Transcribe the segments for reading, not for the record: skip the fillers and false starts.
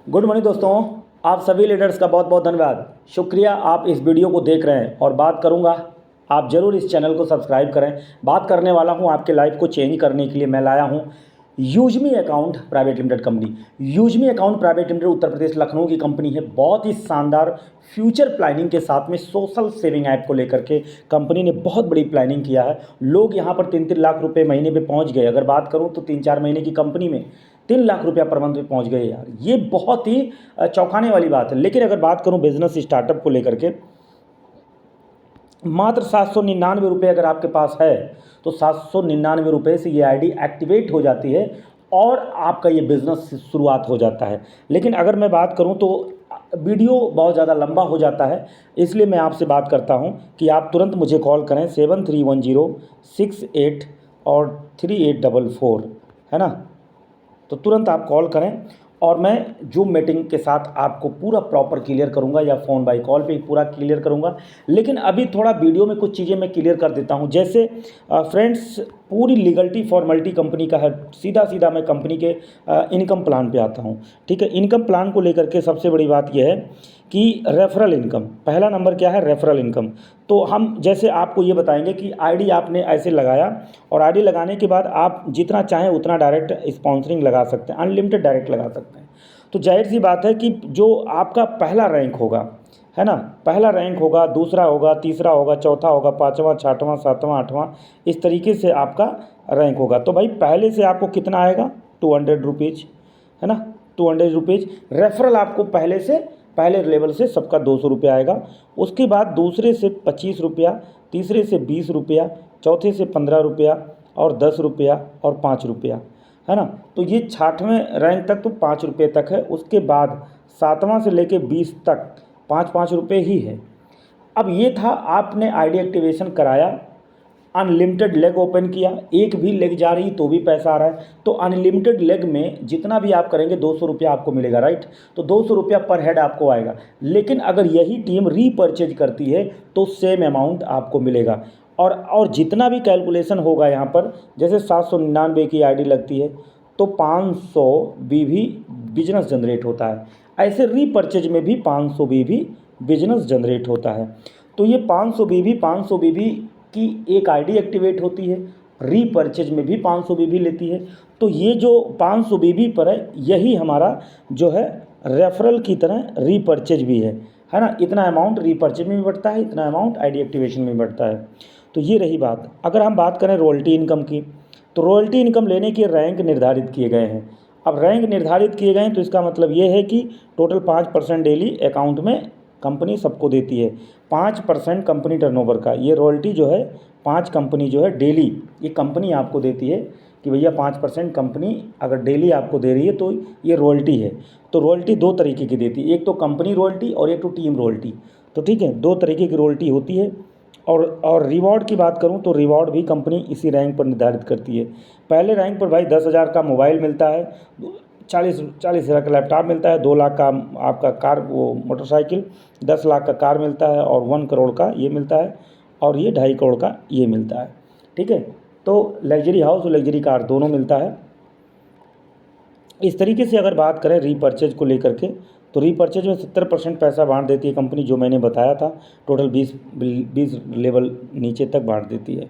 Good morning दोस्तों। आप सभी लीडर्स का बहुत बहुत धन्यवाद, शुक्रिया आप इस वीडियो को देख रहे हैं। और बात करूंगा, आप ज़रूर इस चैनल को सब्सक्राइब करें। बात करने वाला हूं आपके लाइफ को चेंज करने के लिए मैं लाया हूं यूजमी अकाउंट प्राइवेट लिमिटेड कंपनी। यूजमी account private limited Uttar Pradesh Lucknow की कंपनी है। बहुत ही शानदार फ्यूचर प्लानिंग के साथ में सोशल सेविंग ऐप को लेकर के कंपनी ने बहुत बड़ी प्लानिंग किया है। लोग यहां पर 3-3 लाख रुपए महीने पे पहुंच गए। अगर बात करूं तो 3-4 महीने की कंपनी में 3 लाख रुपया पर मंथ पे पहुंच गए यार, ये बहुत ही चौंकाने वाली बात है। लेकिन अगर बात करूं बिजनेस स्टार्टअप को लेकर के, मात्र 799 रुपये अगर आपके पास है तो 799 रुपये से ये आईडी एक्टिवेट हो जाती है और आपका ये बिज़नेस शुरुआत हो जाता है। लेकिन अगर मैं बात करूं तो वीडियो बहुत ज़्यादा लंबा हो जाता है, इसलिए मैं आपसे बात करता हूं कि आप तुरंत मुझे कॉल करें 731068 और 3844, है ना। तो तुरंत आप कॉल करें और मैं जूम मीटिंग के साथ आपको पूरा प्रॉपर क्लियर करूंगा या फ़ोन बाय कॉल पे पूरा क्लियर करूंगा। लेकिन अभी थोड़ा वीडियो में कुछ चीज़ें मैं क्लियर कर देता हूं। जैसे फ्रेंड्स, पूरी लीगलिटी फॉर्मेलिटी कंपनी का है। सीधा सीधा मैं कंपनी के इनकम प्लान पे आता हूं। ठीक है, इनकम प्लान को लेकर के सबसे बड़ी बात यह है कि रेफरल इनकम, पहला नंबर क्या है, रेफरल इनकम। तो हम जैसे आपको ये बताएंगे कि आईडी आपने ऐसे लगाया और आईडी लगाने के बाद आप जितना चाहें उतना डायरेक्ट स्पॉन्सरिंग लगा सकते हैं, अनलिमिटेड डायरेक्ट लगा सकते हैं। तो जाहिर सी बात है कि जो आपका पहला रैंक होगा, है ना, पहला रैंक होगा, दूसरा होगा, तीसरा होगा, चौथा होगा, पाँचवा, छठवां, सातवां, आठवां, इस तरीके से आपका रैंक होगा। तो भाई पहले से आपको कितना आएगा, 200 रुपीज़, है ना, 200 रुपीज़। रेफरल आपको पहले लेवल से सबका 200 रुपया आएगा। उसके बाद दूसरे से 25 रुपया, तीसरे से 20 रुपया, चौथे से 15 रुपया और 10 रुपया और 5 रुपया, है ना। तो ये 6वें रैंक तक तो 5 रुपये तक है। उसके बाद 7वां से लेके 20 तक 5-5 रुपये ही है। अब ये था, आपने आईडी एक्टिवेशन कराया, अनलिमिटेड लेग ओपन किया, एक भी लेग जा रही तो भी पैसा आ रहा है। तो अनलिमिटेड लेग में जितना भी आप करेंगे 200 रुपया आपको मिलेगा, राइट। तो 200 रुपया पर हेड आपको आएगा। लेकिन अगर यही टीम रीपर्चेज करती है तो सेम अमाउंट आपको मिलेगा। और जितना भी कैलकुलेशन होगा यहाँ पर, जैसे 799 की आईडी लगती है तो 500 भी बिजनेस जनरेट होता है। ऐसे रीपर्चेज में भी 500 भी बिजनेस जनरेट होता है। तो ये 500 भी की एक आईडी एक्टिवेट होती है, रीपर्चेज में भी 500 भी लेती है। तो ये जो 500 भी पर है, यही हमारा जो है रेफरल की तरह रीपर्चेज भी है ना। इतना अमाउंट रीपर्चेज में भी बढ़ता है, इतना अमाउंट आईडी एक्टिवेशन में बढ़ता है। तो ये रही बात। अगर हम बात करें रॉयल्टी इनकम की, तो रॉयल्टी इनकम लेने के रैंक निर्धारित किए गए हैं। अब रैंक निर्धारित किए गए हैं तो इसका मतलब ये है कि टोटल 5% डेली अकाउंट में कंपनी सबको देती है। 5% कंपनी टर्नओवर का ये रॉयल्टी जो है, 5 कंपनी जो है डेली ये कंपनी आपको देती है कि भैया 5% कंपनी अगर डेली आपको दे रही है तो ये रॉयल्टी है। तो रॉयल्टी 2 तरीके की देती है, एक तो कंपनी रॉयल्टी और एक तो टीम रॉयल्टी। तो ठीक है, 2 तरीके की रॉयल्टी होती है। और रिवॉर्ड की बात करूं तो रिवॉर्ड भी कंपनी इसी रैंक पर निर्धारित करती है। पहले रैंक पर भाई 10,000 का मोबाइल मिलता है, 40,000 का लैपटॉप मिलता है, 2 लाख का आपका कार वो मोटरसाइकिल, 10 लाख का कार मिलता है और 1 करोड़ का ये मिलता है और ये 2.5 करोड़ का ये मिलता है। ठीक है, तो लग्जरी हाउस और लग्जरी कार दोनों मिलता है। इस तरीके से अगर बात करें रीपर्चेज को लेकर के, तो रीपर्चेज में 70% पैसा बांट देती है कंपनी, जो मैंने बताया था। टोटल 20 लेवल नीचे तक बांट देती है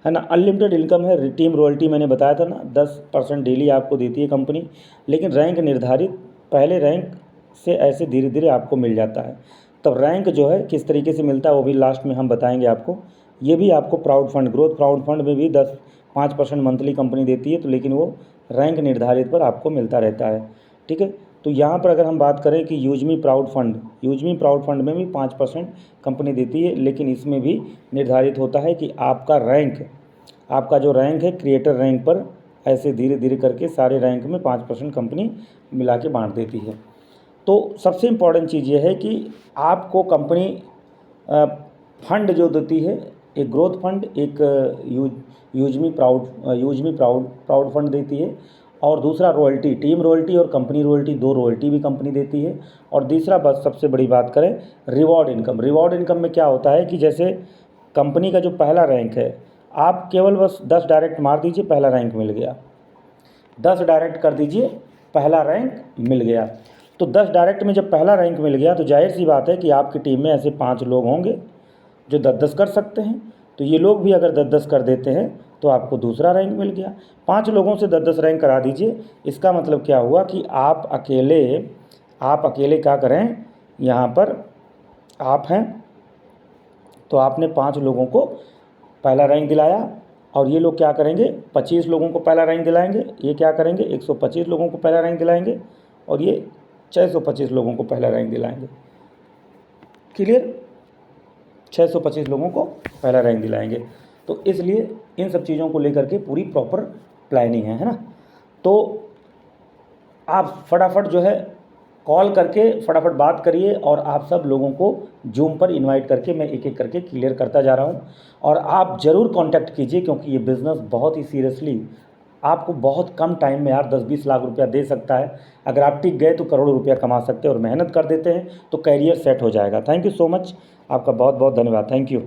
ना। अनलिमिटेड इनकम है, टीम रॉयल्टी मैंने बताया था ना, 10% डेली आपको देती है कंपनी। लेकिन रैंक निर्धारित, पहले रैंक से ऐसे धीरे धीरे आपको मिल जाता है। तब रैंक जो है किस तरीके से मिलता है वो भी लास्ट में हम बताएंगे आपको। ये भी आपको proud fund, growth proud fund में भी 5% मंथली कंपनी देती है। तो लेकिन वो रैंक निर्धारित पर आपको मिलता रहता है। ठीक है, तो यहाँ पर अगर हम बात करें कि यूजमी प्राउड फंड में भी 5% कंपनी देती है। लेकिन इसमें भी निर्धारित होता है कि आपका जो रैंक है क्रिएटर रैंक पर ऐसे धीरे धीरे करके सारे रैंक में 5% कंपनी मिला के बांट देती है। तो सबसे इम्पॉर्टेंट चीज़ ये है कि आपको कंपनी फंड जो देती है, एक ग्रोथ फंड, एक यूजमी प्राउड फंड देती है, और दूसरा रॉयल्टी, टीम रॉयल्टी और कंपनी रॉयल्टी, 2 रॉयल्टी भी कंपनी देती है। और तीसरा बस सबसे बड़ी बात करें रिवॉर्ड इनकम में क्या होता है कि जैसे कंपनी का जो पहला रैंक है, आप केवल बस 10 डायरेक्ट मार दीजिए, पहला रैंक मिल गया। 10 डायरेक्ट कर दीजिए, पहला रैंक मिल गया। तो 10 डायरेक्ट में जब पहला रैंक मिल गया तो जाहिर सी बात है कि आपकी टीम में ऐसे 5 लोग होंगे जो 10-10 कर सकते हैं। तो ये लोग भी अगर 10-10 कर देते हैं तो आपको दूसरा रैंक मिल गया। 5 लोगों से 10-10 रैंक करा दीजिए। इसका मतलब क्या हुआ कि आप अकेले क्या करें, यहाँ पर आप हैं तो आपने 5 लोगों को पहला रैंक दिलाया, और ये लोग क्या करेंगे, 25 लोगों को पहला रैंक दिलाएंगे। ये क्या करेंगे, 125 लोगों को पहला रैंक दिलाएंगे, और ये 625 लोगों को पहला रैंक दिलाएंगे। क्लियर? 625 लोगों को पहला रैंक दिलाएंगे। तो इसलिए इन सब चीज़ों को लेकर के पूरी प्रॉपर प्लानिंग है ना। तो आप फटाफट जो है कॉल करके फटाफट बात करिए, और आप सब लोगों को जूम पर इनवाइट करके मैं एक एक करके क्लियर करता जा रहा हूँ। और आप ज़रूर कांटेक्ट कीजिए, क्योंकि ये बिज़नेस बहुत ही सीरियसली आपको बहुत कम टाइम में यार 10-20 लाख रुपया दे सकता है। अगर आप टिक गए तो करोड़ों रुपया कमा सकते हैं, और मेहनत कर देते हैं तो कैरियर सेट हो जाएगा। थैंक यू सो मच, आपका बहुत बहुत धन्यवाद। Thank you.